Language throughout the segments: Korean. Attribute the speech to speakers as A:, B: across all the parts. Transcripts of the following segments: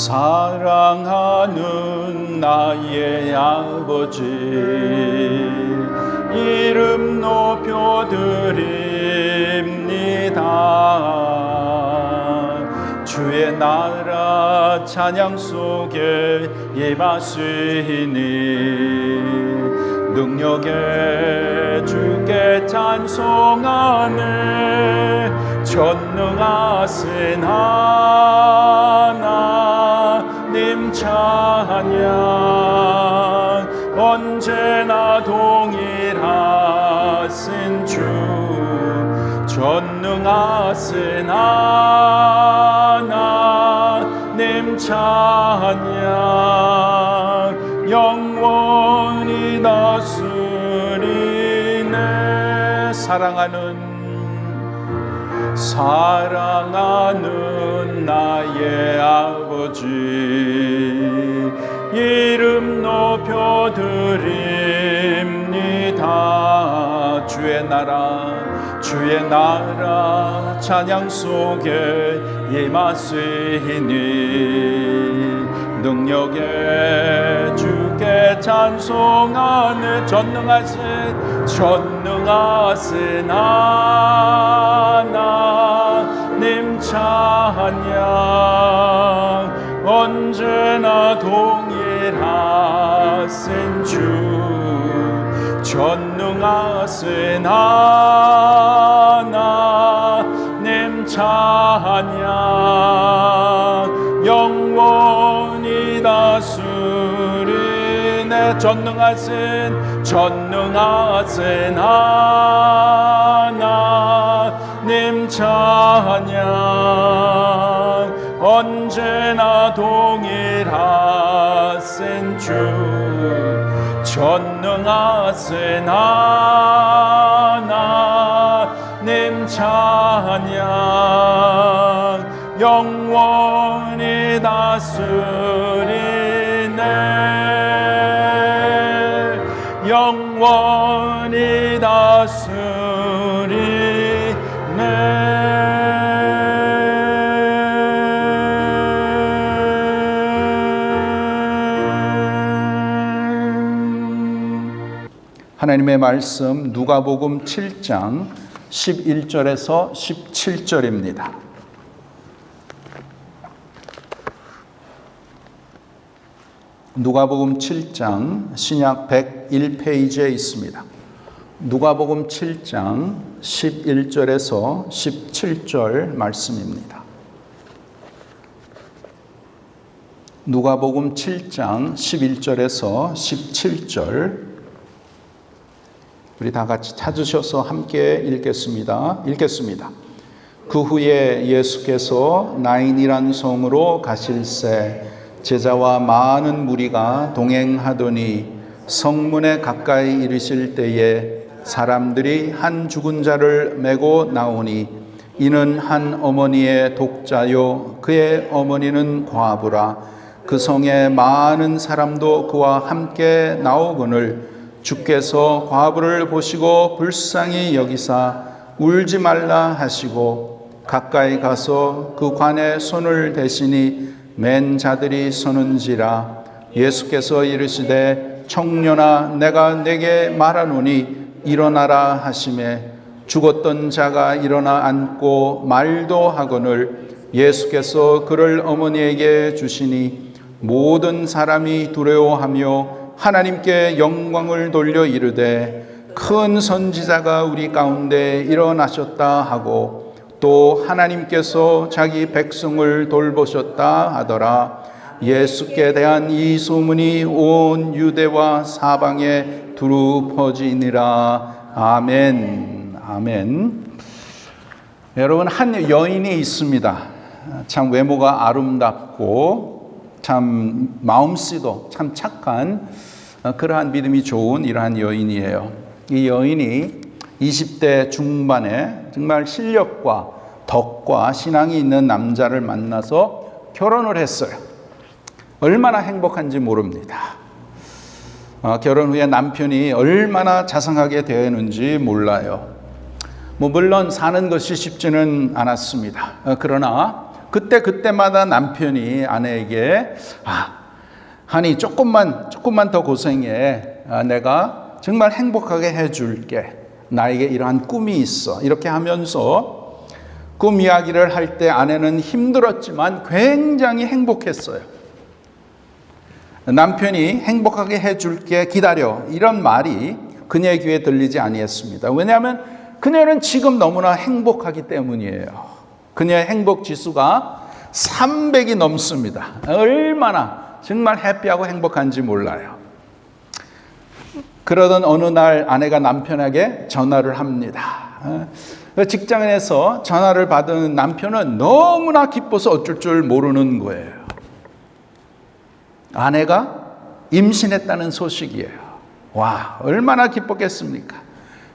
A: 사랑하는 나의 아버지, 이름 높여드립니다. 주의 나라 찬양 속에 임하시니 능력에 주께 찬송하네. 전능하신 하나님 찬양, 언제나 동일하신 주, 전능하신 하나님 찬양, 영원히 다스리네. 사랑하는 나의 아버지, 이름 높여드립니다. 주의 나라 찬양 속에 임하시니 능력에 주께 찬송하네. 전능하신 하나님 찬양, 언제나 동일하신 주, 전능하신 하나님 찬양, 영원히 다스리네. 전능하신 하나님 찬양, 언제나 동일하신 주, 전능하신 하나님 찬양, 영원히 다스리네. 영원히 다스리네. 하나님의 말씀 누가복음 7장 11절에서 17절입니다. 누가복음 7장 신약 101페이지에 있습니다. 누가복음 7장 11절에서 17절 말씀입니다. 누가복음 7장 11절에서 17절, 우리 다 같이 찾으셔서 함께 읽겠습니다. 그 후에 예수께서 나인이란 성으로 가실새 제자와 많은 무리가 동행하더니 성문에 가까이 이르실 때에 사람들이 한 죽은 자를 메고 나오니 이는 한 어머니의 독자요 그의 어머니는 과부라. 그 성에 많은 사람도 그와 함께 나오거늘 주께서 과부를 보시고 불쌍히 여기사 울지 말라 하시고 가까이 가서 그 관에 손을 대시니 맨 자들이 서는지라. 예수께서 이르시되 청년아 내가 네게 말하노니 일어나라 하시매 죽었던 자가 일어나 앉고 말도 하거늘 예수께서 그를 어머니에게 주시니 모든 사람이 두려워하며 하나님께 영광을 돌려 이르되 큰 선지자가 우리 가운데 일어나셨다 하고 또 하나님께서 자기 백성을 돌보셨다 하더라. 예수께 대한 이 소문이 온 유대와 사방에 두루 퍼지니라. 아멘. 아멘. 여러분, 한 여인이 있습니다. 참 외모가 아름답고 참 마음씨도 참 착한 그러한 믿음이 좋은 이러한 여인이에요. 이 여인이 20대 중반에 정말 실력과 덕과 신앙이 있는 남자를 만나서 결혼을 했어요. 얼마나 행복한지 모릅니다. 결혼 후에 남편이 얼마나 자상하게 대했는지 몰라요. 물론 사는 것이 쉽지는 않았습니다. 그러나 그때마다 남편이 아내에게 하니 조금만 더 고생해. 내가 정말 행복하게 해줄게. 나에게 이러한 꿈이 있어. 이렇게 하면서 꿈 이야기를 할 때 아내는 힘들었지만 굉장히 행복했어요. 남편이 행복하게 해줄게 기다려. 이런 말이 그녀의 귀에 들리지 아니했습니다. 왜냐하면 그녀는 지금 너무나 행복하기 때문이에요. 그녀의 행복 지수가 300이 넘습니다. 얼마나 정말 해피하고 행복한지 몰라요. 그러던 어느 날 아내가 남편에게 전화를 합니다. 직장에서 전화를 받은 남편은 너무나 기뻐서 어쩔 줄 모르는 거예요. 아내가 임신했다는 소식이에요. 와, 얼마나 기뻤겠습니까?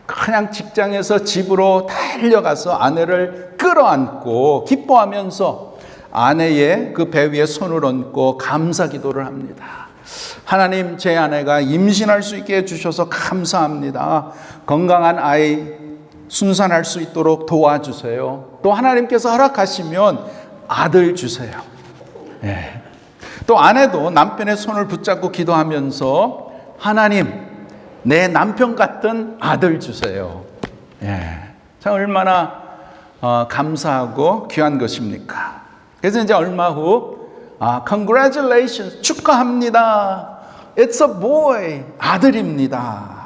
A: 그냥 직장에서 집으로 달려가서 아내를 끌어안고 기뻐하면서 아내의 그 배 위에 손을 얹고 감사 기도를 합니다. 하나님, 제 아내가 임신할 수 있게 해주셔서 감사합니다. 건강한 아이 순산할 수 있도록 도와주세요. 또 하나님께서 허락하시면 아들 주세요. 또 아내도 남편의 손을 붙잡고 기도하면서 하나님, 내 남편 같은 아들 주세요. 참 얼마나 감사하고 귀한 것입니까? 그래서 이제 얼마 후 congratulations, 축하합니다. It's a boy, 아들입니다.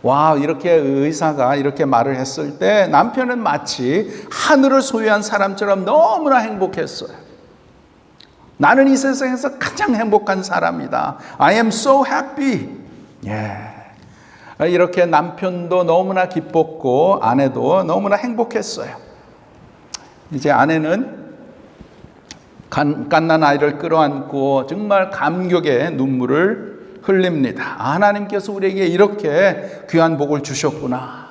A: 와, 이렇게 의사가 이렇게 말을 했을 때 남편은 마치 하늘을 소유한 사람처럼 너무나 행복했어요. 나는 이 세상에서 가장 행복한 사람이다. I am so happy. 이렇게 남편도 너무나 기뻤고 아내도 너무나 행복했어요. 이제 아내는 갓난 아이를 끌어안고 정말 감격의 눈물을 흘립니다. 하나님께서 우리에게 이렇게 귀한 복을 주셨구나.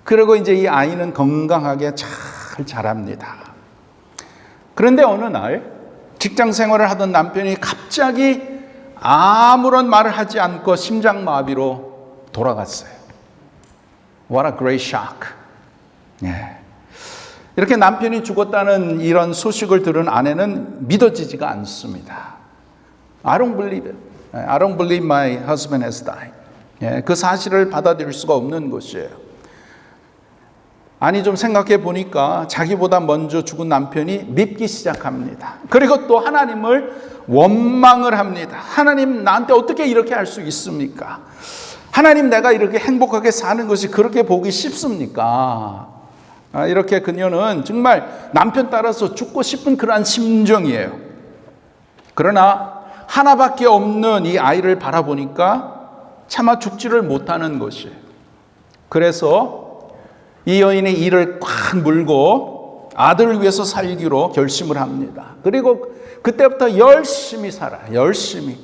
A: 그리고 이제 이 아이는 건강하게 잘 자랍니다. 그런데 어느 날 직장 생활을 하던 남편이 갑자기 아무런 말을 하지 않고 심장마비로 돌아갔어요. What a great shock. 이렇게 남편이 죽었다는 이런 소식을 들은 아내는 믿어지지가 않습니다. I don't believe it. I don't believe my husband has died. 그 사실을 받아들일 수가 없는 것이에요. 아니, 좀 생각해 보니까 자기보다 먼저 죽은 남편이 믿기 시작합니다. 그리고 또 하나님을 원망을 합니다. 하나님, 나한테 어떻게 이렇게 할 수 있습니까? 하나님, 내가 이렇게 행복하게 사는 것이 그렇게 보기 쉽습니까? 이렇게 그녀는 정말 남편 따라서 죽고 싶은 그러한 심정이에요. 그러나 하나밖에 없는 이 아이를 바라보니까 차마 죽지를 못하는 것이에요. 그래서 이 여인의 이를 꽉 물고 아들을 위해서 살기로 결심을 합니다. 그리고 그때부터 열심히 살아요. 열심히.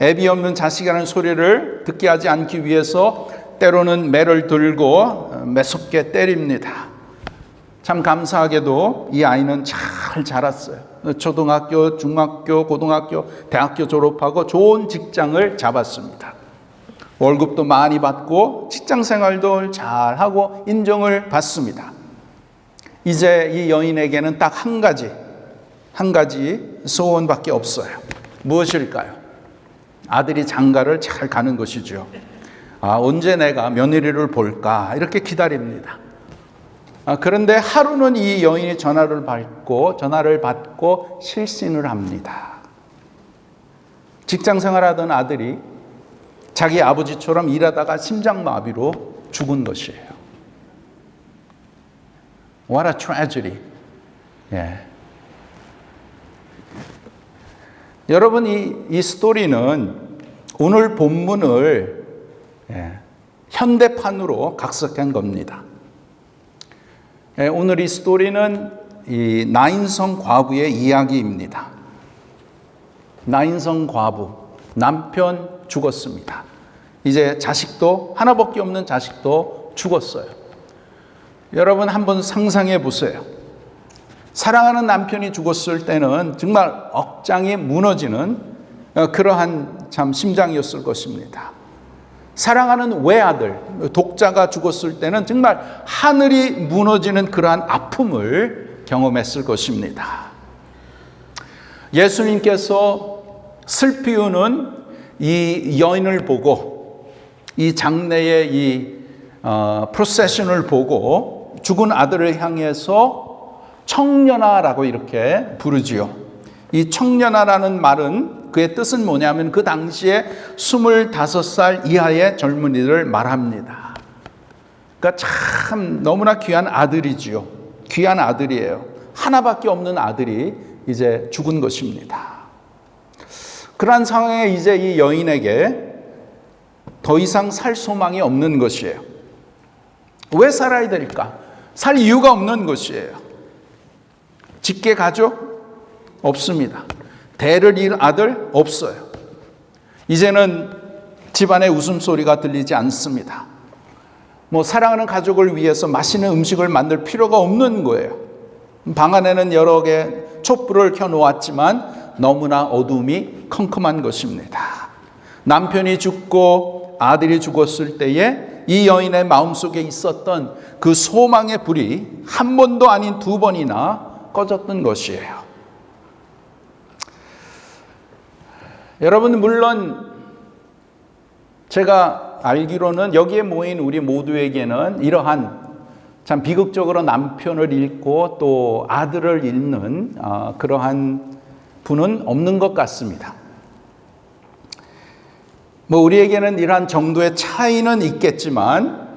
A: 애비 없는 자식이라는 소리를 듣게 하지 않기 위해서 때로는 매를 들고 매섭게 때립니다. 참 감사하게도 이 아이는 잘 자랐어요. 초등학교, 중학교, 고등학교, 대학교 졸업하고 좋은 직장을 잡았습니다. 월급도 많이 받고 직장 생활도 잘하고 인정을 받습니다. 이제 이 여인에게는 딱 한 가지 소원밖에 없어요. 무엇일까요? 아들이 장가를 잘 가는 것이죠. 언제 내가 며느리를 볼까 이렇게 기다립니다. 그런데 하루는 이 여인이 전화를 받고 실신을 합니다. 직장 생활하던 아들이 자기 아버지처럼 일하다가 심장마비로 죽은 것이에요. What a tragedy. 여러분, 이 스토리는 오늘 본문을 현대판으로 각색한 겁니다. 오늘 이 스토리는 이 나인성 과부의 이야기입니다. 나인성 과부, 남편 죽었습니다. 이제 자식도 하나밖에 없는 자식도 죽었어요. 여러분 한번 상상해 보세요. 사랑하는 남편이 죽었을 때는 정말 억장이 무너지는 그러한 참 심장이었을 것입니다. 사랑하는 외아들, 독자가 죽었을 때는 정말 하늘이 무너지는 그러한 아픔을 경험했을 것입니다. 예수님께서 슬피 우는 이 여인을 보고, 이 장례의 이 프로세션을 보고 죽은 아들을 향해서 청년아라고 이렇게 부르지요. 이 청년아라는 말은, 그의 뜻은 뭐냐면 그 당시에 25살 이하의 젊은이를 말합니다. 그러니까 참 너무나 귀한 아들이지요. 귀한 아들이에요. 하나밖에 없는 아들이 이제 죽은 것입니다. 그러한 상황에 이제 이 여인에게 더 이상 살 소망이 없는 것이에요. 왜 살아야 될까? 살 이유가 없는 것이에요. 직계 가족? 없습니다. 대를 이을 아들? 없어요. 이제는 집안에 웃음소리가 들리지 않습니다. 사랑하는 가족을 위해서 맛있는 음식을 만들 필요가 없는 거예요. 방 안에는 여러 개 촛불을 켜놓았지만 너무나 어둠이 컴컴한 것입니다. 남편이 죽고 아들이 죽었을 때에 이 여인의 마음속에 있었던 그 소망의 불이 한 번도 아닌 2번이나 꺼졌던 것이에요. 여러분, 물론 제가 알기로는 여기에 모인 우리 모두에게는 이러한 참 비극적으로 남편을 잃고 또 아들을 잃는 그러한 분은 없는 것 같습니다. 우리에게는 이러한 정도의 차이는 있겠지만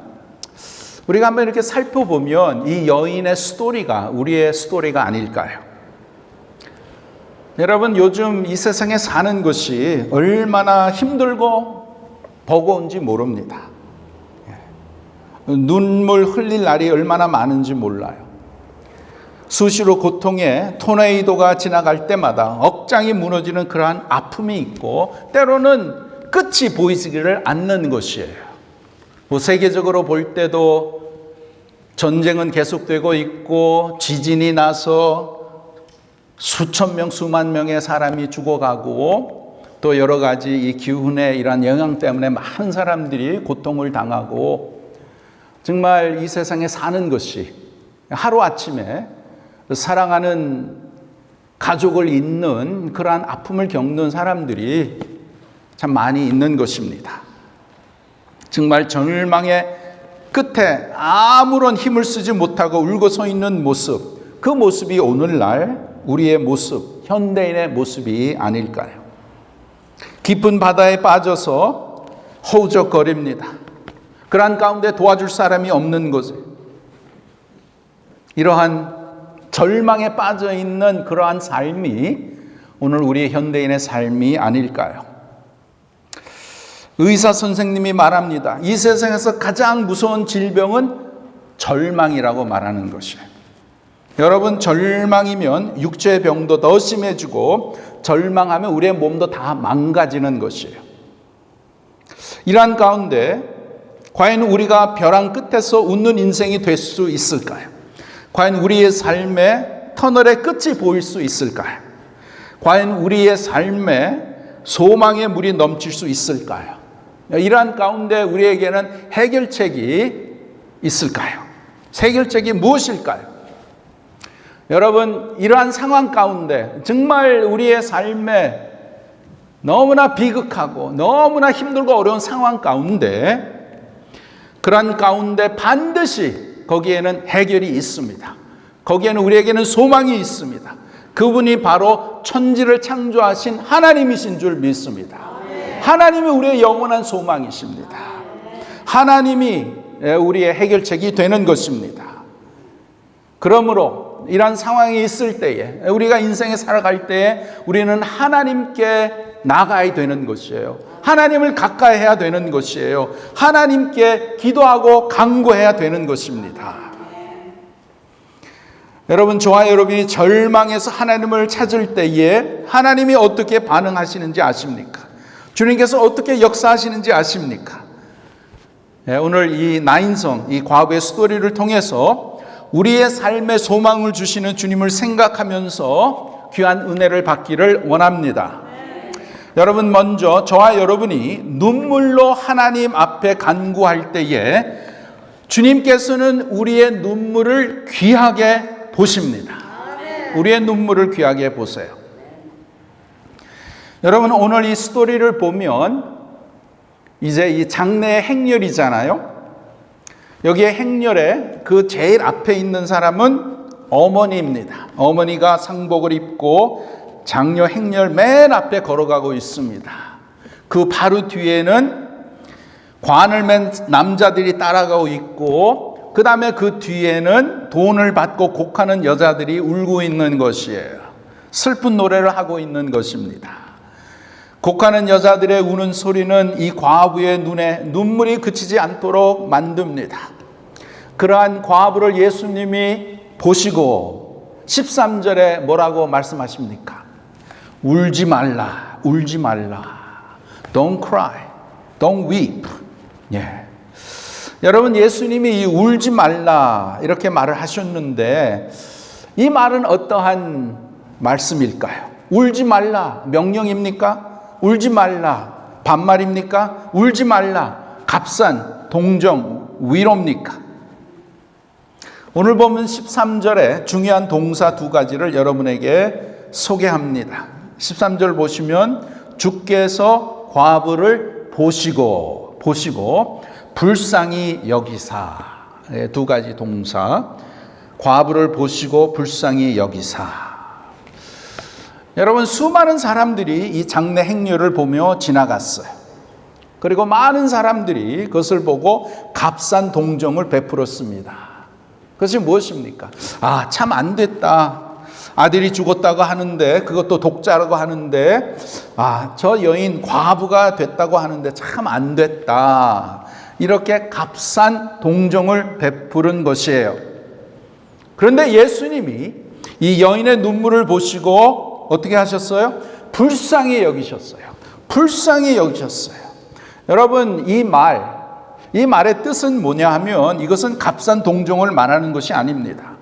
A: 우리가 한번 이렇게 살펴보면 이 여인의 스토리가 우리의 스토리가 아닐까요? 여러분, 요즘 이 세상에 사는 것이 얼마나 힘들고 버거운지 모릅니다. 눈물 흘릴 날이 얼마나 많은지 몰라요. 수시로 고통의 토네이도가 지나갈 때마다 억장이 무너지는 그러한 아픔이 있고 때로는 끝이 보이지를 않는 것이에요. 세계적으로 볼 때도 전쟁은 계속되고 있고 지진이 나서 수천 명, 수만 명의 사람이 죽어가고 또 여러 가지 이 기후의 이러한 영향 때문에 많은 사람들이 고통을 당하고 정말 이 세상에 사는 것이 하루아침에 사랑하는 가족을 잃는 그러한 아픔을 겪는 사람들이 참 많이 있는 것입니다. 정말 절망의 끝에 아무런 힘을 쓰지 못하고 울고 서 있는 모습, 그 모습이 오늘날 우리의 모습, 현대인의 모습이 아닐까요? 깊은 바다에 빠져서 허우적거립니다. 그러한 가운데 도와줄 사람이 없는 것에 이러한 절망에 빠져 있는 그러한 삶이 오늘 우리 현대인의 삶이 아닐까요? 의사 선생님이 말합니다. 이 세상에서 가장 무서운 질병은 절망이라고 말하는 것이에요. 여러분, 절망이면 육체의 병도 더 심해지고 절망하면 우리의 몸도 다 망가지는 것이에요. 이러한 가운데 과연 우리가 벼랑 끝에서 웃는 인생이 될 수 있을까요? 과연 우리의 삶의 터널의 끝이 보일 수 있을까요? 과연 우리의 삶에 소망의 물이 넘칠 수 있을까요? 이러한 가운데 우리에게는 해결책이 있을까요? 해결책이 무엇일까요? 여러분, 이러한 상황 가운데 정말 우리의 삶에 너무나 비극하고 너무나 힘들고 어려운 상황 가운데 그런 가운데 반드시 거기에는 해결이 있습니다. 거기에는 우리에게는 소망이 있습니다. 그분이 바로 천지를 창조하신 하나님이신 줄 믿습니다. 하나님이 우리의 영원한 소망이십니다. 하나님이 우리의 해결책이 되는 것입니다. 그러므로 이런 상황이 있을 때에 우리가 인생에 살아갈 때에 우리는 하나님께 나가야 되는 것이에요. 하나님을 가까이 해야 되는 것이에요. 하나님께 기도하고 간구해야 되는 것입니다. 여러분, 저와 여러분이 절망해서 하나님을 찾을 때에 하나님이 어떻게 반응하시는지 아십니까? 주님께서 어떻게 역사하시는지 아십니까? 오늘 이 나인성, 이 과부의 스토리를 통해서 우리의 삶에 소망을 주시는 주님을 생각하면서 귀한 은혜를 받기를 원합니다. 여러분, 먼저 저와 여러분이 눈물로 하나님 앞에 간구할 때에 주님께서는 우리의 눈물을 귀하게 보십니다. 우리의 눈물을 귀하게 보세요. 여러분, 오늘 이 스토리를 보면 이제 이 장례의 행렬이잖아요. 여기에 행렬에 그 제일 앞에 있는 사람은 어머니입니다. 어머니가 상복을 입고 장려 행렬 맨 앞에 걸어가고 있습니다. 그 바로 뒤에는 관을 맨 남자들이 따라가고 있고, 그 다음에 그 뒤에는 돈을 받고 곡하는 여자들이 울고 있는 것이에요. 슬픈 노래를 하고 있는 것입니다. 곡하는 여자들의 우는 소리는 이 과부의 눈에 눈물이 그치지 않도록 만듭니다. 그러한 과부를 예수님이 보시고 13절에 뭐라고 말씀하십니까? 울지 말라, 울지 말라. Don't cry, don't weep. 예. 여러분, 예수님이 이 울지 말라 이렇게 말을 하셨는데, 이 말은 어떠한 말씀일까요? 울지 말라 명령입니까? 울지 말라 반말입니까? 울지 말라 값산 동정 위로입니까? 오늘 보면 13절에 중요한 동사 두 가지를 여러분에게 소개합니다. 13절 보시면 주께서 과부를 보시고 불쌍히 여기사, 두 가지 동사, 과부를 보시고 불쌍히 여기사. 여러분, 수많은 사람들이 이 장례 행렬을 보며 지나갔어요. 그리고 많은 사람들이 그것을 보고 값싼 동정을 베풀었습니다. 그것이 무엇입니까? 아, 참 안 됐다. 아들이 죽었다고 하는데, 그것도 독자라고 하는데, 아, 저 여인 과부가 됐다고 하는데 참 안 됐다. 이렇게 값싼 동정을 베푸는 것이에요. 그런데 예수님이 이 여인의 눈물을 보시고 어떻게 하셨어요? 불쌍히 여기셨어요. 불쌍히 여기셨어요. 여러분, 이 말의 뜻은 뭐냐 하면 이것은 값싼 동정을 말하는 것이 아닙니다.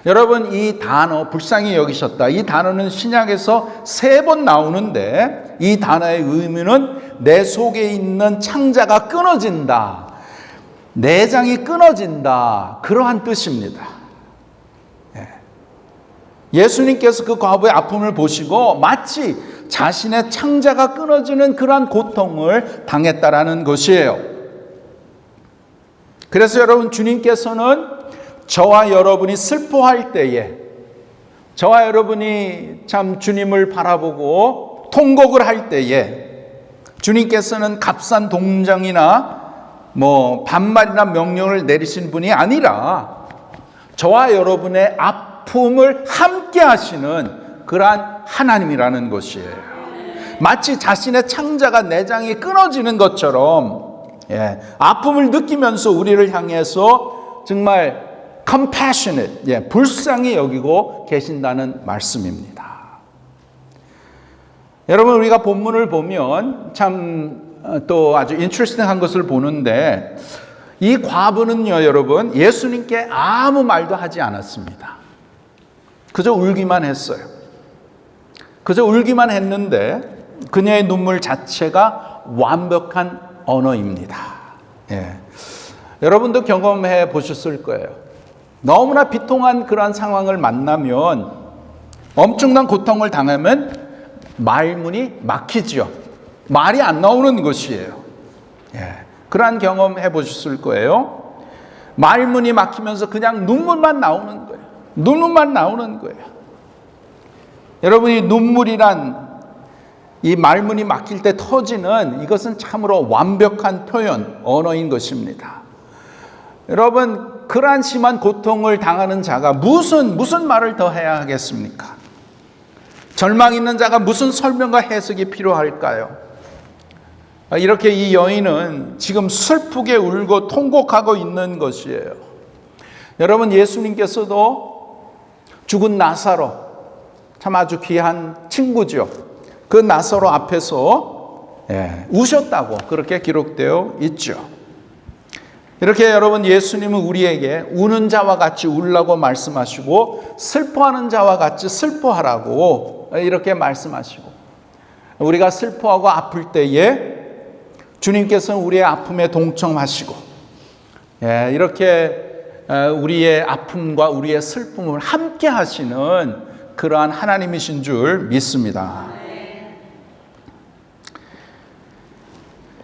A: 여러분, 이 단어 불쌍히 여기셨다, 이 단어는 신약에서 3번 나오는데, 이 단어의 의미는 내 속에 있는 창자가 끊어진다, 내장이 끊어진다, 그러한 뜻입니다. 예수님께서 그 과부의 아픔을 보시고 마치 자신의 창자가 끊어지는 그러한 고통을 당했다라는 것이에요. 그래서 여러분, 주님께서는 저와 여러분이 슬퍼할 때에, 저와 여러분이 참 주님을 바라보고 통곡을 할 때에 주님께서는 값싼 동정이나 반말이나 명령을 내리신 분이 아니라 저와 여러분의 아픔을 함께 하시는 그러한 하나님이라는 것이에요. 마치 자신의 창자가, 내장이 끊어지는 것처럼 아픔을 느끼면서 우리를 향해서 정말 compassionate, 불쌍히 여기고 계신다는 말씀입니다. 여러분, 우리가 본문을 보면 참 또 아주 인트레스팅한 것을 보는데, 이 과부는요, 여러분, 예수님께 아무 말도 하지 않았습니다. 그저 울기만 했어요. 그저 울기만 했는데 그녀의 눈물 자체가 완벽한 언어입니다. 여러분도 경험해 보셨을 거예요. 너무나 비통한 그러한 상황을 만나면, 엄청난 고통을 당하면 말문이 막히죠. 말이 안 나오는 것이에요. 그러한 경험 해보셨을 거예요. 말문이 막히면서 그냥 눈물만 나오는 거예요. 눈물만 나오는 거예요. 여러분이 눈물이란 이 말문이 막힐 때 터지는, 이것은 참으로 완벽한 표현, 언어인 것입니다. 여러분, 그러한 심한 고통을 당하는 자가 무슨 말을 더 해야 하겠습니까? 절망 있는 자가 무슨 설명과 해석이 필요할까요? 이렇게 이 여인은 지금 슬프게 울고 통곡하고 있는 것이에요. 여러분, 예수님께서도 죽은 나사로, 참 아주 귀한 친구죠. 그 나사로 앞에서 우셨다고 그렇게 기록되어 있죠. 이렇게 여러분, 예수님은 우리에게 우는 자와 같이 울라고 말씀하시고, 슬퍼하는 자와 같이 슬퍼하라고 이렇게 말씀하시고, 우리가 슬퍼하고 아플 때에 주님께서는 우리의 아픔에 동참하시고, 이렇게 우리의 아픔과 우리의 슬픔을 함께 하시는 그러한 하나님이신 줄 믿습니다.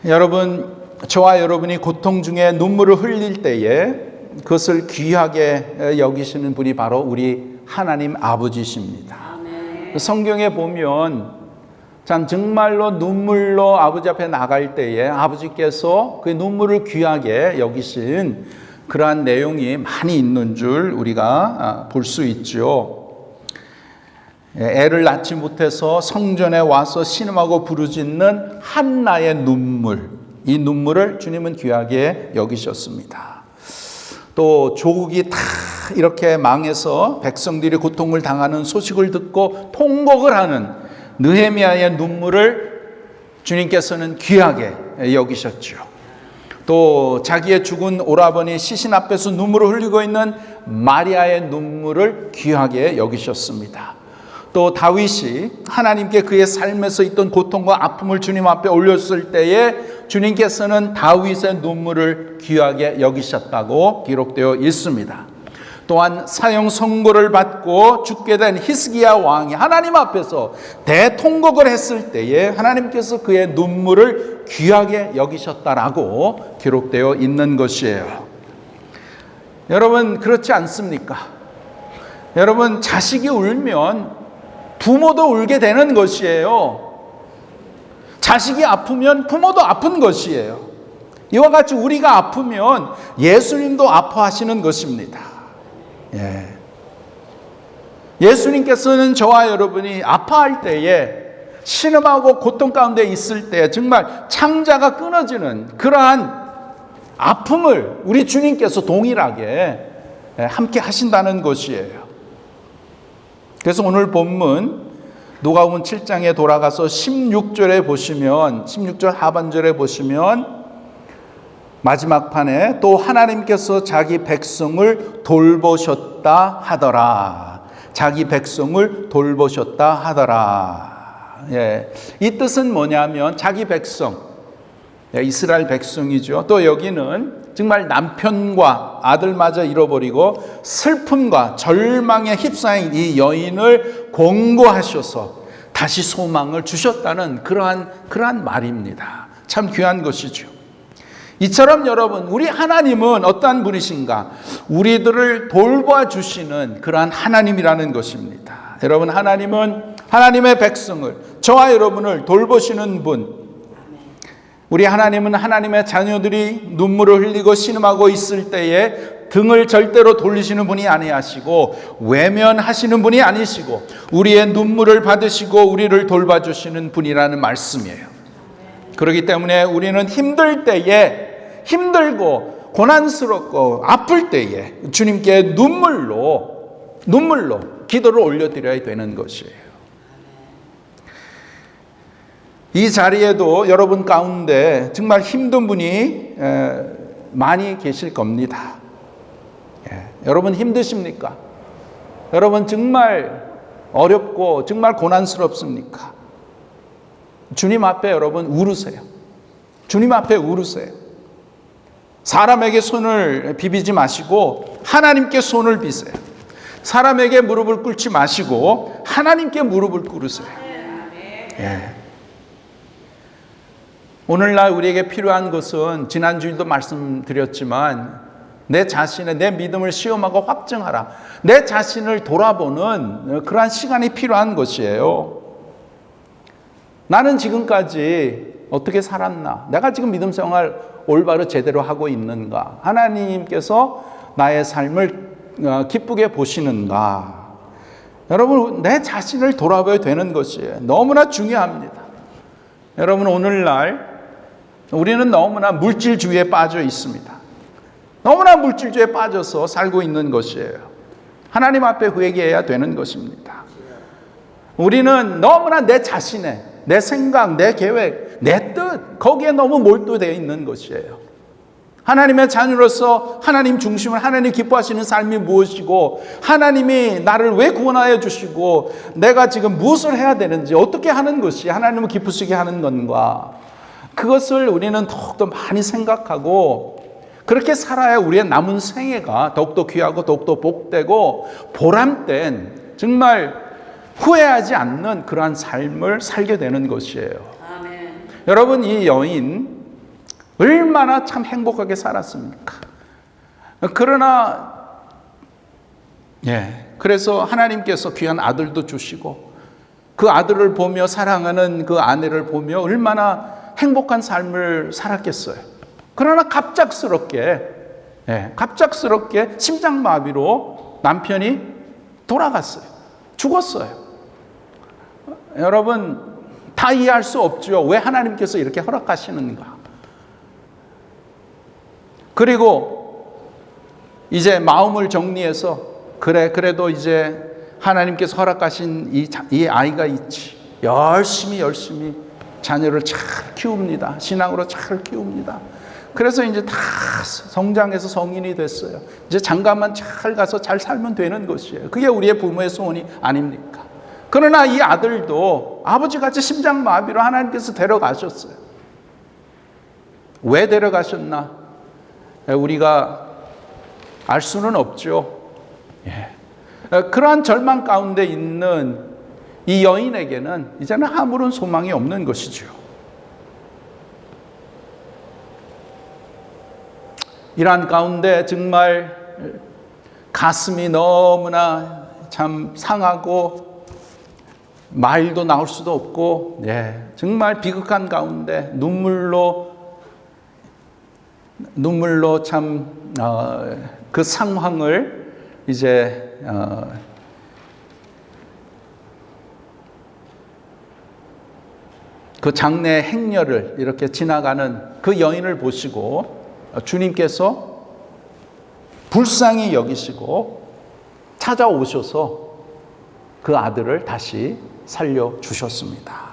A: 여러분, 저와 여러분이 고통 중에 눈물을 흘릴 때에 그것을 귀하게 여기시는 분이 바로 우리 하나님 아버지십니다. 성경에 보면 참 정말로 눈물로 아버지 앞에 나갈 때에 아버지께서 그 눈물을 귀하게 여기신 그러한 내용이 많이 있는 줄 우리가 볼 수 있죠. 애를 낳지 못해서 성전에 와서 신음하고 부르짖는 한나의 눈물, 이 눈물을 주님은 귀하게 여기셨습니다. 또 조국이 다 이렇게 망해서 백성들이 고통을 당하는 소식을 듣고 통곡을 하는 느헤미야의 눈물을 주님께서는 귀하게 여기셨죠. 또 자기의 죽은 오라버니 시신 앞에서 눈물을 흘리고 있는 마리아의 눈물을 귀하게 여기셨습니다. 또 다윗이 하나님께 그의 삶에서 있던 고통과 아픔을 주님 앞에 올렸을 때에 주님께서는 다윗의 눈물을 귀하게 여기셨다고 기록되어 있습니다. 또한 사형 선고를 받고 죽게 된 히스기야 왕이 하나님 앞에서 대통곡을 했을 때에 하나님께서 그의 눈물을 귀하게 여기셨다라고 기록되어 있는 것이에요. 여러분, 그렇지 않습니까? 여러분, 자식이 울면 부모도 울게 되는 것이에요. 자식이 아프면 부모도 아픈 것이에요. 이와 같이 우리가 아프면 예수님도 아파하시는 것입니다. 예수님께서는 저와 여러분이 아파할 때에 신음하고 고통 가운데 있을 때 정말 창자가 끊어지는 그러한 아픔을 우리 주님께서 동일하게 함께 하신다는 것이에요. 그래서 오늘 본문 누가복음 7장에 돌아가서 16절에 보시면 16절 하반절에 보시면 마지막 판에 또 하나님께서 자기 백성을 돌보셨다 하더라. 자기 백성을 돌보셨다 하더라. 이 뜻은 뭐냐면 자기 백성, 이스라엘 백성이죠. 또 여기는 정말 남편과 아들마저 잃어버리고 슬픔과 절망에 휩싸인 이 여인을 권고하셔서 다시 소망을 주셨다는 그러한 말입니다. 참 귀한 것이죠. 이처럼 여러분, 우리 하나님은 어떠한 분이신가? 우리들을 돌봐 주시는 그러한 하나님이라는 것입니다. 여러분, 하나님은 하나님의 백성을, 저와 여러분을 돌보시는 분, 우리 하나님은 하나님의 자녀들이 눈물을 흘리고 신음하고 있을 때에 등을 절대로 돌리시는 분이 아니하시고 외면하시는 분이 아니시고 우리의 눈물을 받으시고 우리를 돌봐주시는 분이라는 말씀이에요. 그렇기 때문에 우리는 힘들 때에, 힘들고 고난스럽고 아플 때에 주님께 눈물로 기도를 올려드려야 되는 것이에요. 이 자리에도 여러분 가운데 정말 힘든 분이 많이 계실 겁니다. 여러분 힘드십니까? 여러분 정말 어렵고 정말 고난스럽습니까? 주님 앞에 여러분 울으세요. 주님 앞에 울으세요. 사람에게 손을 비비지 마시고 하나님께 손을 비세요. 사람에게 무릎을 꿇지 마시고 하나님께 무릎을 꿇으세요. 오늘날 우리에게 필요한 것은 지난주에도 말씀드렸지만 내 자신의 내 믿음을 시험하고 확증하라. 내 자신을 돌아보는 그러한 시간이 필요한 것이에요. 나는 지금까지 어떻게 살았나? 내가 지금 믿음 생활 올바로 제대로 하고 있는가? 하나님께서 나의 삶을 기쁘게 보시는가? 여러분, 내 자신을 돌아봐야 되는 것이에요. 너무나 중요합니다. 여러분, 오늘날 우리는 너무나 물질주의에 빠져 있습니다. 너무나 물질주의에 빠져서 살고 있는 것이에요. 하나님 앞에 회개해야 되는 것입니다. 우리는 너무나 내 자신의, 내 생각, 내 계획, 내 뜻, 거기에 너무 몰두되어 있는 것이에요. 하나님의 자녀로서 하나님 중심을, 하나님 기뻐하시는 삶이 무엇이고 하나님이 나를 왜 구원하여 주시고 내가 지금 무엇을 해야 되는지, 어떻게 하는 것이 하나님을 기쁘시게 하는 건가, 그것을 우리는 더욱더 많이 생각하고 그렇게 살아야 우리의 남은 생애가 더욱더 귀하고 더욱더 복되고 보람된, 정말 후회하지 않는 그러한 삶을 살게 되는 것이에요. 아멘. 여러분, 이 여인 얼마나 참 행복하게 살았습니까? 그러나 그래서 하나님께서 귀한 아들도 주시고 그 아들을 보며 사랑하는 그 아내를 보며 얼마나 행복한 삶을 살았겠어요. 그러나 갑작스럽게 심장마비로 남편이 돌아갔어요. 죽었어요. 여러분 다 이해할 수 없죠. 왜 하나님께서 이렇게 허락하시는가. 그리고 이제 마음을 정리해서 그래도 이제 하나님께서 허락하신 이 아이가 있지. 열심히 자녀를 잘 키웁니다. 신앙으로 잘 키웁니다. 그래서 이제 다 성장해서 성인이 됐어요. 이제 장가만 잘 가서 잘 살면 되는 것이에요. 그게 우리의 부모의 소원이 아닙니까? 그러나 이 아들도 아버지같이 심장마비로 하나님께서 데려가셨어요. 왜 데려가셨나? 우리가 알 수는 없죠. 그러한 절망 가운데 있는 이 여인에게는 이제는 아무런 소망이 없는 것이죠. 이러한 가운데 정말 가슴이 너무나 참 상하고 말도 나올 수도 없고 정말 비극한 가운데 눈물로 참 그 상황을 이제 그 장례 행렬을 이렇게 지나가는 그 여인을 보시고 주님께서 불쌍히 여기시고 찾아오셔서 그 아들을 다시 살려주셨습니다.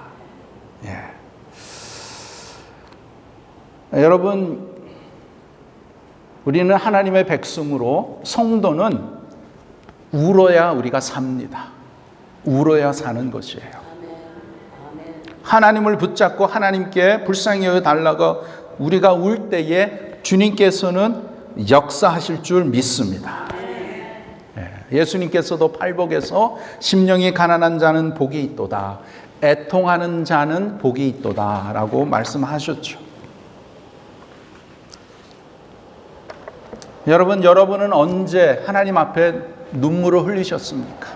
A: 여러분, 우리는 하나님의 백성으로 성도는 울어야 우리가 삽니다. 울어야 사는 것이에요. 하나님을 붙잡고 하나님께 불쌍히 여겨달라고 우리가 울 때에 주님께서는 역사하실 줄 믿습니다. 예수님께서도 팔복에서 심령이 가난한 자는 복이 있도다. 애통하는 자는 복이 있도다 라고 말씀하셨죠. 여러분은 언제 하나님 앞에 눈물을 흘리셨습니까?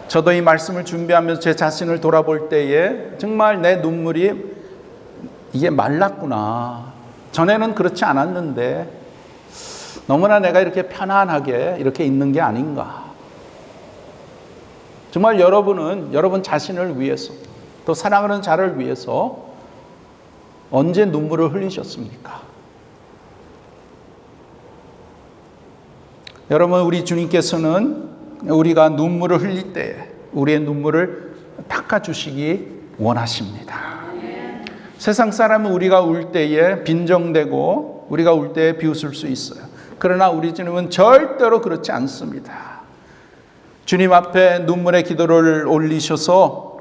A: 저도 이 말씀을 준비하면서 제 자신을 돌아볼 때에 정말 내 눈물이 이게 말랐구나. 전에는 그렇지 않았는데 너무나 내가 이렇게 편안하게 이렇게 있는 게 아닌가. 정말 여러분은 여러분 자신을 위해서 또 사랑하는 자를 위해서 언제 눈물을 흘리셨습니까? 여러분, 우리 주님께서는 우리가 눈물을 흘릴 때 우리의 눈물을 닦아주시기 원하십니다. 세상 사람은 우리가 울 때에 빈정대고 우리가 울 때에 비웃을 수 있어요. 그러나 우리 주님은 절대로 그렇지 않습니다. 주님 앞에 눈물의 기도를 올리셔서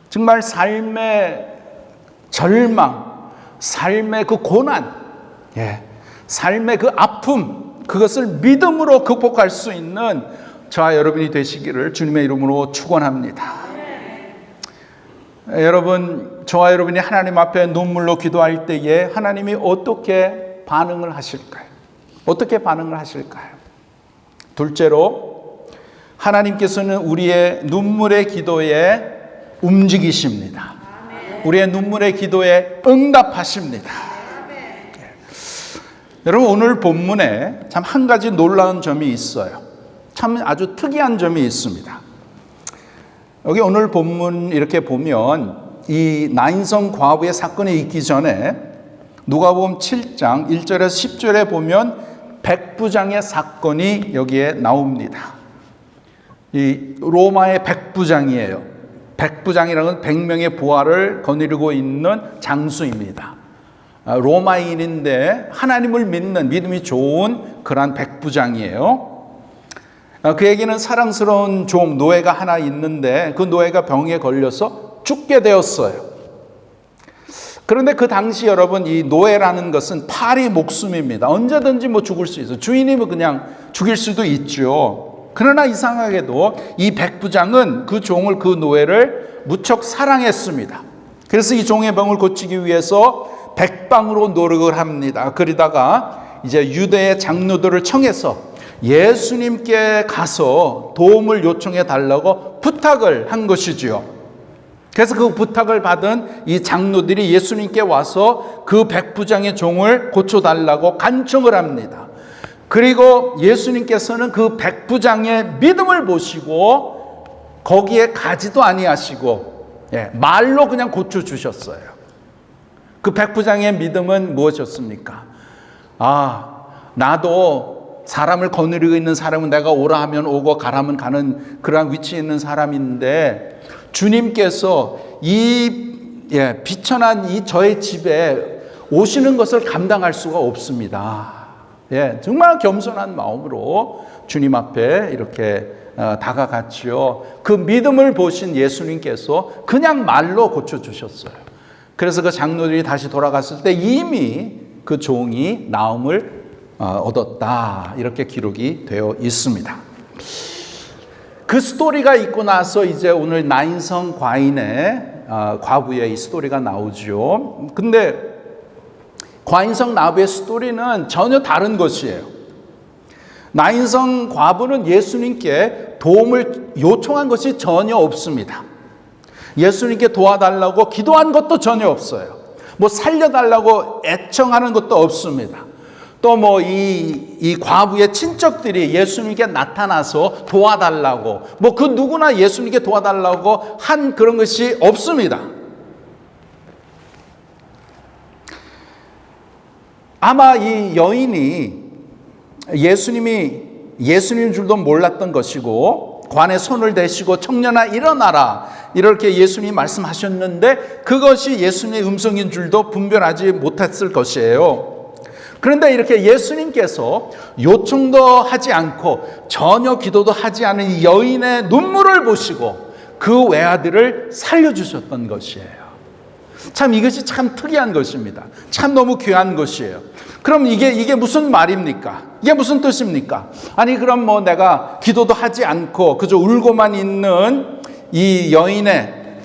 A: 정말 삶의 절망, 삶의 그 고난, 삶의 그 아픔, 그것을 믿음으로 극복할 수 있는 저와 여러분이 되시기를 주님의 이름으로 축원합니다. 여러분, 저와 여러분이 하나님 앞에 눈물로 기도할 때에 하나님이 어떻게 반응을 하실까요? 어떻게 반응을 하실까요? 둘째로, 하나님께서는 우리의 눈물의 기도에 움직이십니다. 우리의 눈물의 기도에 응답하십니다. 여러분, 오늘 본문에 참 한 가지 놀라운 점이 있어요. 참 아주 특이한 점이 있습니다. 여기 오늘 본문 이렇게 보면 이 나인성 과부의 사건이 있기 전에 누가복음 7장 1절에서 10절에 보면 백부장의 사건이 여기에 나옵니다. 이 로마의 백부장이에요. 백부장이라는 100명의 부하를 거느리고 있는 장수입니다. 로마인인데 하나님을 믿는 믿음이 좋은 그러한 백부장이에요. 그에게는 사랑스러운 종 노예가 하나 있는데 그 노예가 병에 걸려서 죽게 되었어요. 그런데 그 당시 여러분, 이 노예라는 것은 파리 목숨입니다. 언제든지 죽을 수 있어요. 주인이 그냥 죽일 수도 있죠. 그러나 이상하게도 이 백부장은 그 종을, 그 노예를 무척 사랑했습니다. 그래서 이 종의 병을 고치기 위해서 백방으로 노력을 합니다. 그러다가 이제 유대의 장로들을 청해서 예수님께 가서 도움을 요청해 달라고 부탁을 한 것이지요. 그래서 그 부탁을 받은 이 장로들이 예수님께 와서 그 백부장의 종을 고쳐달라고 간청을 합니다. 그리고 예수님께서는 그 백부장의 믿음을 보시고 거기에 가지도 아니하시고 말로 그냥 고쳐주셨어요. 그 백부장의 믿음은 무엇이었습니까? 나도 사람을 거느리고 있는 사람은 내가 오라 하면 오고 가라 하면 가는 그러한 위치에 있는 사람인데 주님께서 이 비천한 이 저의 집에 오시는 것을 감당할 수가 없습니다. 정말 겸손한 마음으로 주님 앞에 이렇게 다가갔지요. 그 믿음을 보신 예수님께서 그냥 말로 고쳐주셨어요. 그래서 그 장로들이 다시 돌아갔을 때 이미 그 종이 나음을 얻었다, 이렇게 기록이 되어 있습니다. 그 스토리가 있고 나서 이제 오늘 나인성 과인의 과부의 이 스토리가 나오죠. 근데 과인성 나부의 스토리는 전혀 다른 것이에요. 나인성 과부는 예수님께 도움을 요청한 것이 전혀 없습니다. 예수님께 도와달라고 기도한 것도 전혀 없어요. 뭐 살려달라고 애청하는 것도 없습니다. 또 뭐 이 과부의 친척들이 예수님께 나타나서 도와달라고, 뭐 그 누구나 예수님께 도와달라고 한 그런 것이 없습니다. 아마 이 여인이 예수님인 줄도 몰랐던 것이고, 관에 손을 대시고 청년아 일어나라 이렇게 예수님이 말씀하셨는데 그것이 예수님의 음성인 줄도 분별하지 못했을 것이에요. 그런데 이렇게 예수님께서 요청도 하지 않고 전혀 기도도 하지 않은 이 여인의 눈물을 보시고 그 외아들을 살려주셨던 것이에요. 참 이것이 참 특이한 것입니다. 참 너무 귀한 것이에요. 그럼 이게 무슨 말입니까? 이게 무슨 뜻입니까? 아니 그럼 뭐 내가 기도도 하지 않고 그저 울고만 있는 이 여인의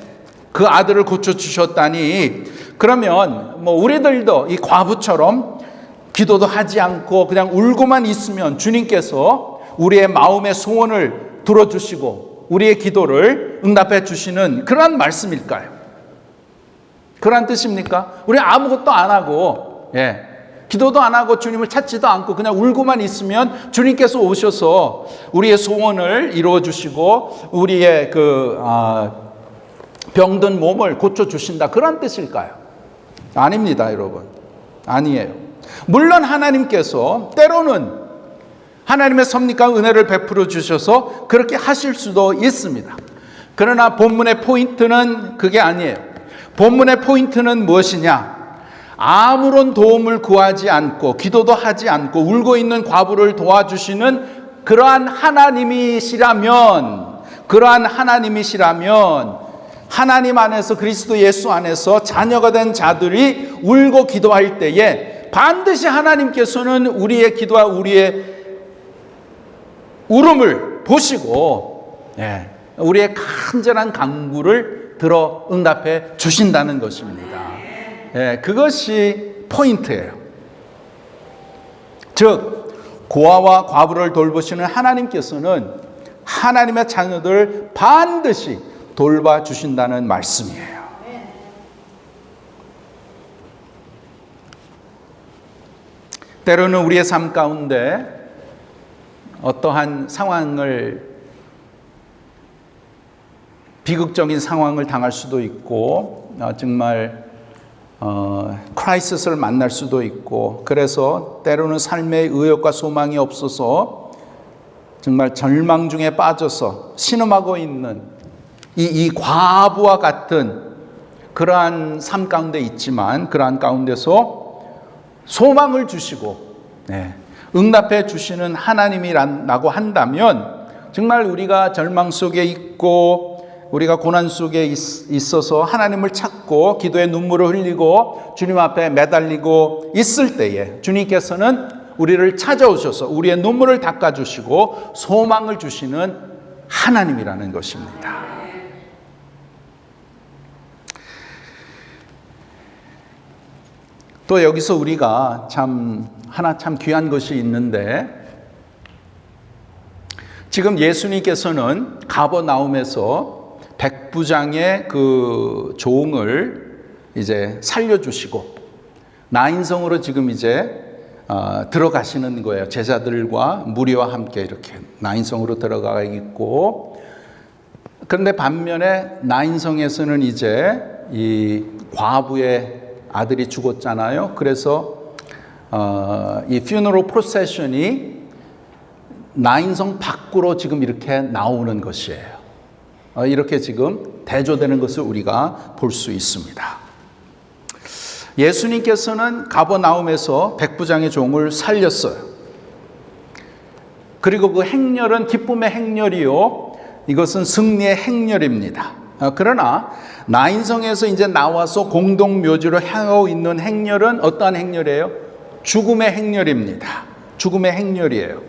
A: 그 아들을 고쳐주셨다니, 그러면 뭐 우리들도 이 과부처럼 기도도 하지 않고 그냥 울고만 있으면 주님께서 우리의 마음의 소원을 들어주시고 우리의 기도를 응답해 주시는 그러한 말씀일까요? 그러한 뜻입니까? 우리 아무것도 안 하고 기도도 안 하고 주님을 찾지도 않고 그냥 울고만 있으면 주님께서 오셔서 우리의 소원을 이루어 주시고 우리의 병든 몸을 고쳐 주신다, 그런 뜻일까요? 아닙니다, 여러분. 아니에요. 물론 하나님께서 때로는 하나님의 섭리과 은혜를 베풀어 주셔서 그렇게 하실 수도 있습니다. 그러나 본문의 포인트는 그게 아니에요. 본문의 포인트는 무엇이냐? 아무런 도움을 구하지 않고 기도도 하지 않고 울고 있는 과부를 도와주시는 그러한 하나님이시라면 하나님 안에서, 그리스도 예수 안에서 자녀가 된 자들이 울고 기도할 때에 반드시 하나님께서는 우리의 기도와 우리의 울음을 보시고 우리의 간절한 간구를 들어 응답해 주신다는 것입니다. 그것이 포인트예요. 즉 고아와 과부를 돌보시는 하나님께서는 하나님의 자녀들을 반드시 돌봐주신다는 말씀이에요. 때로는 우리의 삶 가운데 어떠한 비극적인 상황을 당할 수도 있고 정말 크라이시스를 만날 수도 있고, 그래서 때로는 삶의 의욕과 소망이 없어서 정말 절망 중에 빠져서 신음하고 있는 이 과부와 같은 그러한 삶 가운데 있지만, 그러한 가운데서 소망을 주시고 응답해 주시는 하나님이라고 한다면 정말 우리가 절망 속에 있고 우리가 고난 속에 있어서 하나님을 찾고 기도의 눈물을 흘리고 주님 앞에 매달리고 있을 때에 주님께서는 우리를 찾아오셔서 우리의 눈물을 닦아주시고 소망을 주시는 하나님이라는 것입니다. 또 여기서 우리가 하나 참 귀한 것이 있는데, 지금 예수님께서는 가버나움에서 백부장의 그 종을 이제 살려주시고 나인성으로 지금 이제 들어가시는 거예요. 제자들과 무리와 함께 이렇게 나인성으로 들어가 있고, 그런데 반면에 나인성에서는 이제 이 과부의 아들이 죽었잖아요. 그래서 이 funeral procession이 나인성 밖으로 지금 이렇게 나오는 것이에요. 이렇게 지금 대조되는 것을 우리가 볼 수 있습니다. 예수님께서는 가버나움에서 백부장의 종을 살렸어요. 그리고 그 행렬은 기쁨의 행렬이요, 이것은 승리의 행렬입니다. 그러나 나인성에서 이제 나와서 공동묘지로 향하고 있는 행렬은 어떠한 행렬이에요? 죽음의 행렬입니다. 죽음의 행렬이에요.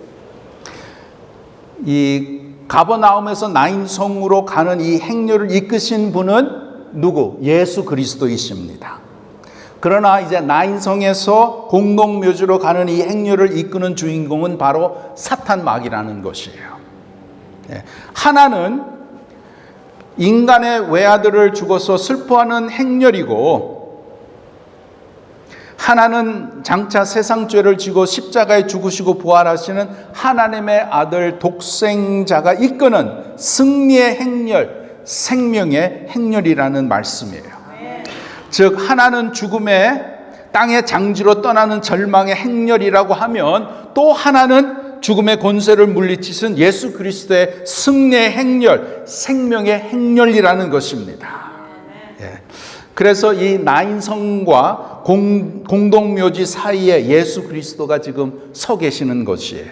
A: 이 가버나움에서 나인성으로 가는 이 행렬을 이끄신 분은 누구? 예수 그리스도이십니다. 그러나 이제 나인성에서 공동묘지로 가는 이 행렬을 이끄는 주인공은 바로 사탄 마귀라는 것이에요. 하나는 인간의 외아들을 죽어서 슬퍼하는 행렬이고, 하나는 장차 세상 죄를 지고 십자가에 죽으시고 부활하시는 하나님의 아들 독생자가 이끄는 승리의 행렬, 생명의 행렬이라는 말씀이에요. 즉 하나는 죽음의 땅의 장지로 떠나는 절망의 행렬이라고 하면, 또 하나는 죽음의 권세를 물리치신 예수 그리스도의 승리의 행렬, 생명의 행렬이라는 것입니다. 그래서 이 나인성과 공동묘지 사이에 예수 그리스도가 지금 서 계시는 것이에요.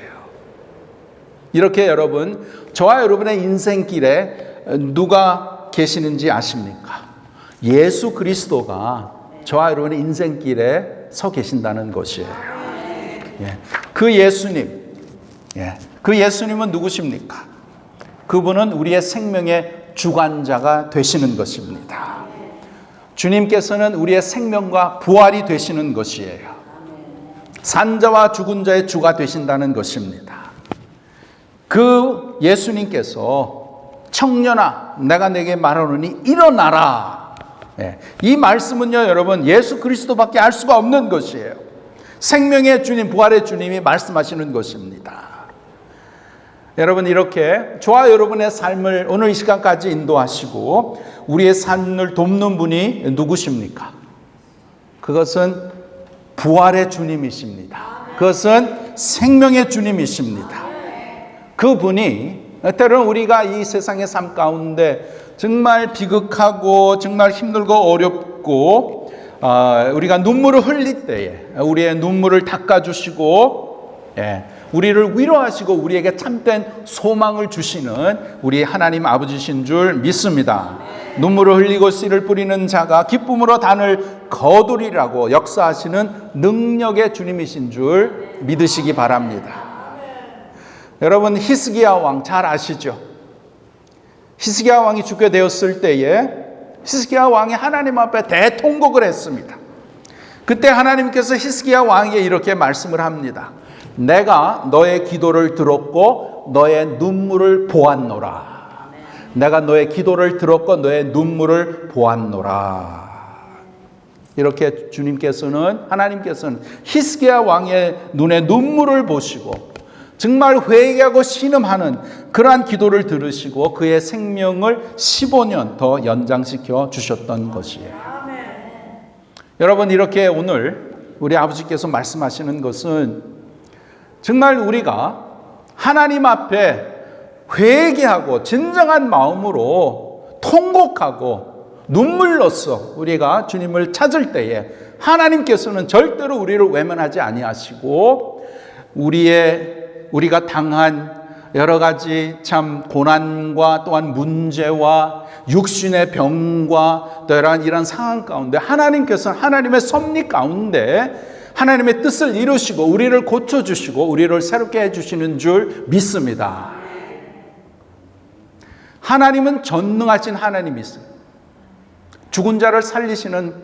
A: 이렇게 여러분, 저와 여러분의 인생길에 누가 계시는지 아십니까? 예수 그리스도가 저와 여러분의 인생길에 서 계신다는 것이에요. 그 예수님, 그 예수님은 누구십니까? 그분은 우리의 생명의 주관자가 되시는 것입니다. 주님께서는 우리의 생명과 부활이 되시는 것이에요. 산자와 죽은 자의 주가 되신다는 것입니다. 그 예수님께서 청년아 내가 내게 말하노니 일어나라. 이 말씀은요 여러분, 예수 그리스도밖에 알 수가 없는 것이에요. 생명의 주님, 부활의 주님이 말씀하시는 것입니다. 여러분, 이렇게 저와 여러분의 삶을 오늘 이 시간까지 인도하시고 우리의 삶을 돕는 분이 누구십니까? 그것은 부활의 주님이십니다. 그것은 생명의 주님이십니다. 그분이 때로는 우리가 이 세상의 삶 가운데 정말 비극하고 정말 힘들고 어렵고 우리가 눈물을 흘릴 때에 우리의 눈물을 닦아주시고 우리를 위로하시고 우리에게 참된 소망을 주시는 우리 하나님 아버지신 줄 믿습니다. 눈물을 흘리고 씨를 뿌리는 자가 기쁨으로 단을 거두리라고 역사하시는 능력의 주님이신 줄 믿으시기 바랍니다. 여러분, 히스기야 왕 잘 아시죠? 히스기야 왕이 죽게 되었을 때에 히스기야 왕이 하나님 앞에 대통곡을 했습니다. 그때 하나님께서 히스기야 왕에게 이렇게 말씀을 합니다. 내가 너의 기도를 들었고 너의 눈물을 보았노라. 내가 너의 기도를 들었고 너의 눈물을 보았노라. 이렇게 하나님께서는 히스기야 왕의 눈에 눈물을 보시고 정말 회개하고 신음하는 그러한 기도를 들으시고 그의 생명을 15년 더 연장시켜 주셨던 것이에요. 여러분, 이렇게 오늘 우리 아버지께서 말씀하시는 것은 정말 우리가 하나님 앞에 회개하고 진정한 마음으로 통곡하고 눈물로써 우리가 주님을 찾을 때에 하나님께서는 절대로 우리를 외면하지 아니하시고 우리가 당한 여러 가지 참 고난과 또한 문제와 육신의 병과 또한 이런 상황 가운데 하나님께서는 하나님의 섭리 가운데 하나님의 뜻을 이루시고 우리를 고쳐주시고 우리를 새롭게 해주시는 줄 믿습니다. 하나님은 전능하신 하나님이세요. 죽은 자를 살리시는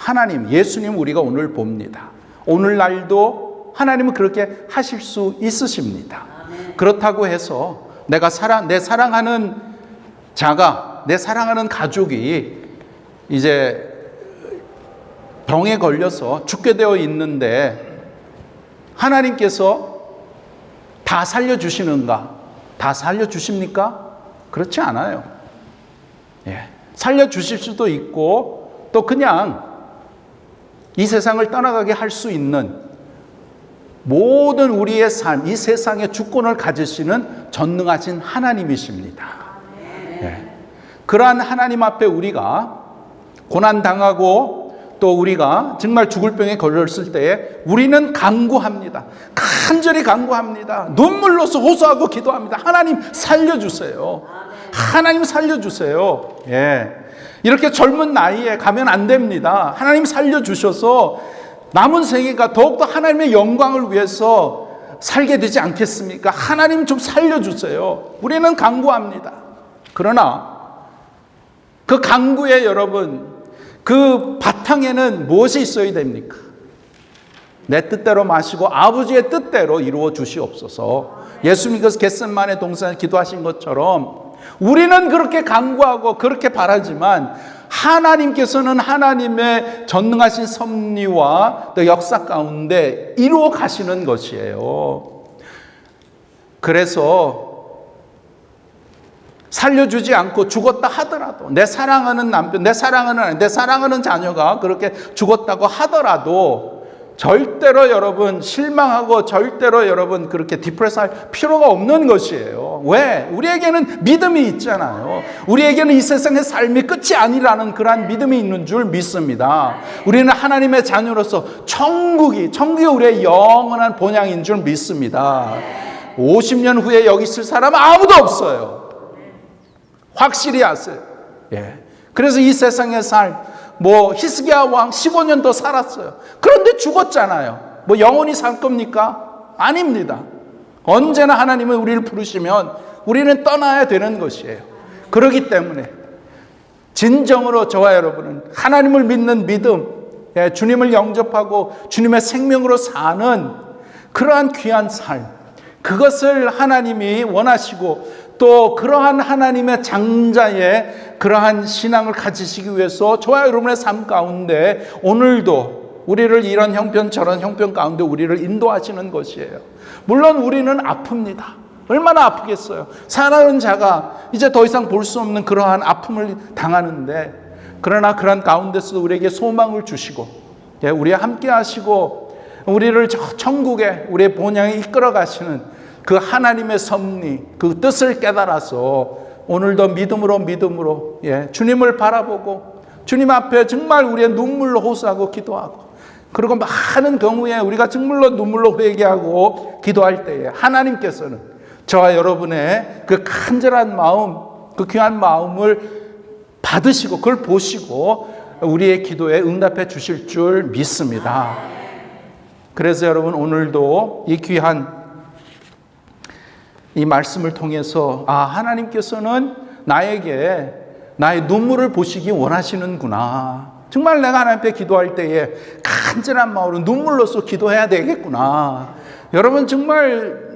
A: 하나님, 예수님 우리가 오늘 봅니다. 오늘날도 하나님은 그렇게 하실 수 있으십니다. 그렇다고 해서 내 사랑하는 자가, 내 사랑하는 가족이 이제 병에 걸려서 죽게 되어 있는데 하나님께서 다 살려주시는가? 다 살려주십니까? 그렇지 않아요. 살려주실 수도 있고 또 그냥 이 세상을 떠나가게 할 수 있는 모든 우리의 삶, 이 세상의 주권을 가지시는 전능하신 하나님이십니다. 그러한 하나님 앞에 우리가 고난당하고 또 우리가 정말 죽을 병에 걸렸을 때에 우리는 간구합니다. 간절히 간구합니다. 눈물로서 호소하고 기도합니다. 하나님 살려주세요. 하나님 살려주세요. 이렇게 젊은 나이에 가면 안 됩니다. 하나님 살려주셔서 남은 생애가 더욱더 하나님의 영광을 위해서 살게 되지 않겠습니까? 하나님 좀 살려주세요. 우리는 간구합니다. 그러나 그 간구에 여러분, 그 바탕에는 무엇이 있어야 됩니까? 내 뜻대로 마시고 아버지의 뜻대로 이루어 주시옵소서. 예수님께서 겟세마네 동산에 기도하신 것처럼 우리는 그렇게 간구하고 그렇게 바라지만 하나님께서는 하나님의 전능하신 섭리와 또 역사 가운데 이루어 가시는 것이에요. 그래서 살려주지 않고 죽었다 하더라도 내 사랑하는 남편, 내 사랑하는 아내, 내 사랑하는 자녀가 그렇게 죽었다고 하더라도 절대로 여러분 실망하고 절대로 여러분 그렇게 디프레스할 필요가 없는 것이에요. 왜? 우리에게는 믿음이 있잖아요. 우리에게는 이 세상의 삶이 끝이 아니라는 그러한 믿음이 있는 줄 믿습니다. 우리는 하나님의 자녀로서 천국이 우리의 영원한 본향인 줄 믿습니다. 50년 후에 여기 있을 사람은 아무도 없어요. 확실히 아세요. 그래서 이 세상의 삶, 히스기야 왕 15년 더 살았어요. 그런데 죽었잖아요. 영원히 살 겁니까? 아닙니다. 언제나 하나님은 우리를 부르시면 우리는 떠나야 되는 것이에요. 그렇기 때문에 진정으로 저와 여러분은 하나님을 믿는 믿음, 주님을 영접하고 주님의 생명으로 사는 그러한 귀한 삶, 그것을 하나님이 원하시고 또 그러한 하나님의 장자의 그러한 신앙을 가지시기 위해서 저와 여러분의 삶 가운데 오늘도 우리를 이런 형편 저런 형편 가운데 우리를 인도하시는 것이에요. 물론 우리는 아픕니다. 얼마나 아프겠어요. 사랑하는 자가 이제 더 이상 볼 수 없는 그러한 아픔을 당하는데, 그러나 그러한 가운데서 우리에게 소망을 주시고 우리와 함께 하시고 우리를 저 천국에 우리의 본향에 이끌어 가시는 그 하나님의 섭리, 그 뜻을 깨달아서 오늘도 믿음으로 주님을 바라보고 주님 앞에 정말 우리의 눈물로 호소하고 기도하고, 그리고 많은 경우에 우리가 정말로 눈물로 회개하고 기도할 때에 하나님께서는 저와 여러분의 그 간절한 마음, 그 귀한 마음을 받으시고 그걸 보시고 우리의 기도에 응답해 주실 줄 믿습니다. 그래서 여러분 오늘도 이 귀한 이 말씀을 통해서 하나님께서는 나에게 나의 눈물을 보시기 원하시는구나. 정말 내가 하나님 앞에 기도할 때에 간절한 마음으로 눈물로써 기도해야 되겠구나. 여러분 정말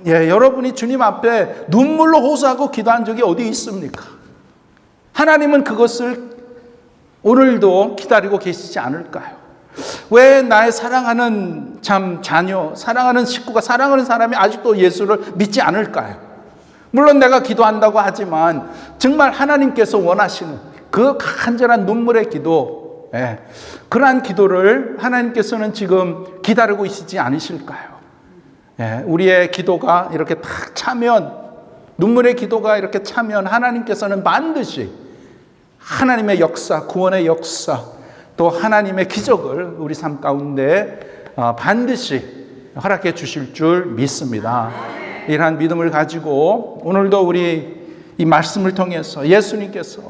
A: 여러분이 주님 앞에 눈물로 호소하고 기도한 적이 어디 있습니까? 하나님은 그것을 오늘도 기다리고 계시지 않을까요? 왜 나의 사랑하는 자녀, 사랑하는 식구가, 사랑하는 사람이 아직도 예수를 믿지 않을까요? 물론 내가 기도한다고 하지만 정말 하나님께서 원하시는 그 간절한 눈물의 기도, 그러한 기도를 하나님께서는 지금 기다리고 있지 않으실까요? 우리의 기도가 이렇게 탁 차면, 눈물의 기도가 이렇게 차면 하나님께서는 반드시 하나님의 역사, 구원의 역사, 또 하나님의 기적을 우리 삶 가운데 반드시 허락해 주실 줄 믿습니다. 이러한 믿음을 가지고 오늘도 우리 이 말씀을 통해서 예수님께서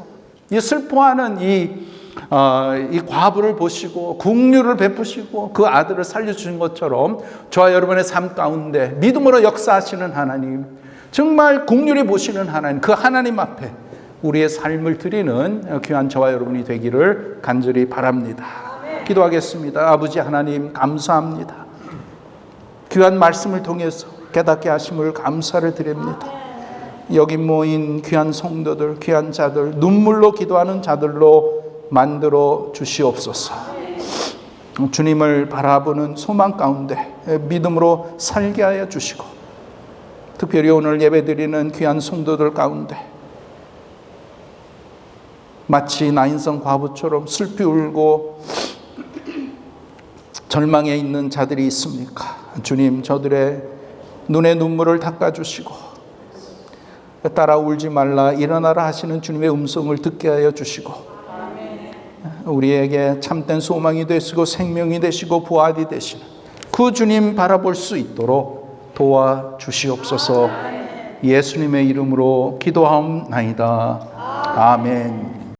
A: 이 슬퍼하는 이 과부를 보시고 긍휼을 베푸시고 그 아들을 살려주신 것처럼 저와 여러분의 삶 가운데 믿음으로 역사하시는 하나님, 정말 긍휼히 보시는 하나님, 그 하나님 앞에 우리의 삶을 드리는 귀한 저와 여러분이 되기를 간절히 바랍니다. 기도하겠습니다. 아버지 하나님 감사합니다. 귀한 말씀을 통해서 깨닫게 하심을 감사를 드립니다. 여기 모인 귀한 성도들, 귀한 자들, 눈물로 기도하는 자들로 만들어 주시옵소서. 주님을 바라보는 소망 가운데 믿음으로 살게 하여 주시고, 특별히 오늘 예배드리는 귀한 성도들 가운데 마치 나인성 과부처럼 슬피 울고 절망에 있는 자들이 있습니까? 주님, 저들의 눈의 눈물을 닦아주시고 따라 울지 말라 일어나라 하시는 주님의 음성을 듣게 하여 주시고, 우리에게 참된 소망이 되시고 생명이 되시고 부활이 되시는 그 주님 바라볼 수 있도록 도와주시옵소서. 예수님의 이름으로 기도하옵나이다. 아멘.